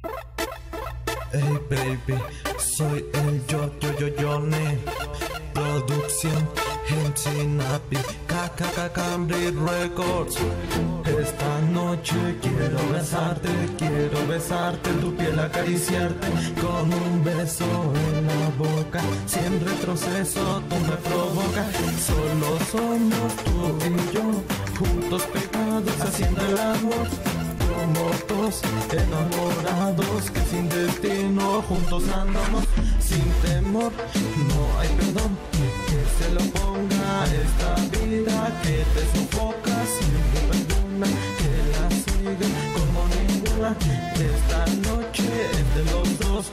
Hey baby, soy el Johnny. Producción MC Napi, KKK Camry Records. Esta noche quiero besarte, tu piel acariciarte con un beso en la boca. Sin retroceso tú me provocas. Solo somos tú y yo, juntos pegados haciendo el amor. Como dos enamorados que sin destino juntos andamos. Sin temor, no hay perdón que se lo ponga esta vida que te sofoca. Sin perdona que la siga como ninguna. Esta noche es de los dos.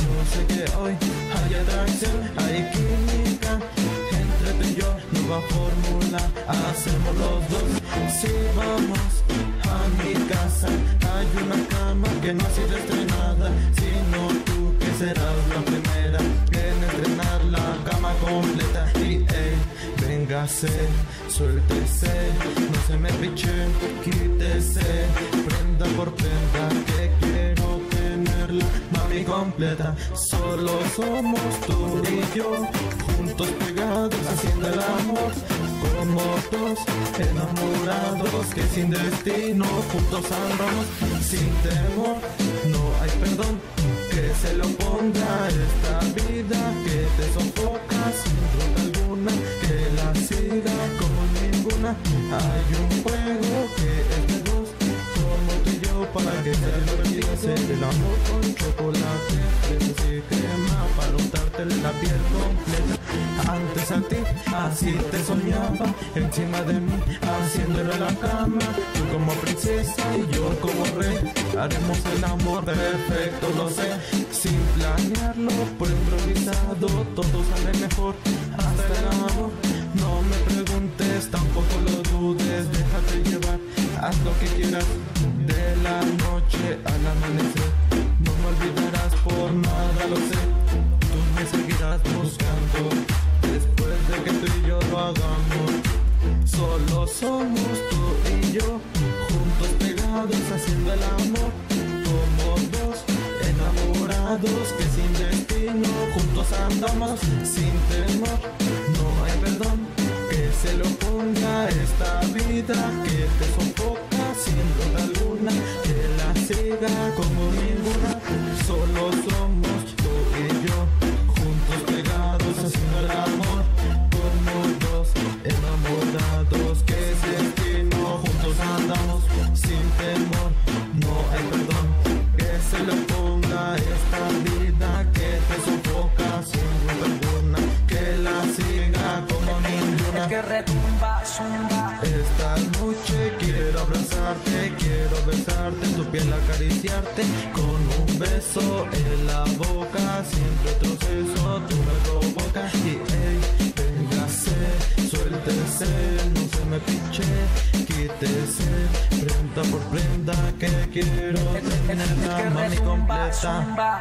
Yo sé que hoy hay atracción, hay química entre tú y yo. Nueva fórmula hacemos los dos. Si vamos a mi casa, hay una cama que no ha sido estrenada, sino tú que serás la primera en estrenar la cama completa. Y véngase, suéltese, no se me piche, quítese, prenda por prenda, que quiero tenerla, mami, completa. Solo somos tú y yo, juntos pegados haciendo el amor. Como dos enamorados que sin destino juntos andamos. Sin temor, no hay perdón que se lo ponga esta vida que te sofoca. Sin duda alguna que la siga como ninguna. Hay un juego que es de dos, como tú y yo, para que te lo hacer el amor con chocolate, besos y crema para untarte la piel completa. Antes a ti, así te soñaba, encima de mí, haciéndolo en la cama. Tú como princesa y yo como rey, haremos el amor perfecto, lo sé. Sin planearlo, por improvisado, todo sale mejor, hasta el amor. No me preguntes, tampoco lo dudes, déjate llevar, haz lo que quieras. De la noche al amanecer, no me olvidarás por nada, lo sé. Tú me seguirás buscando después de que tú y yo lo hagamos. Solo somos tú y yo, juntos pegados haciendo el amor. Como dos enamorados que sin destino juntos andamos. Sin temor, no hay perdón que se lo ponga esta vida que te sofoca. Sin duda alguna que la siga como ninguna. Solo somos tú y yo, juntos pegados haciendo el amor. Como dos enamorados que sin destino juntos andamos. Sin temor, no hay perdón que se lo ponga esta vida que te sofoca. Sin duda alguna que la siga como ninguna. El que retumba, zumba. Esta noche quiero abrazarte, quiero besarte, tu piel acariciarte con un beso en la boca. Sin retroceso tú me provocas. Y véngase, suéltese, no se me piche, quítese, prenda por prenda, que quiero tener la mami completa. Zumba.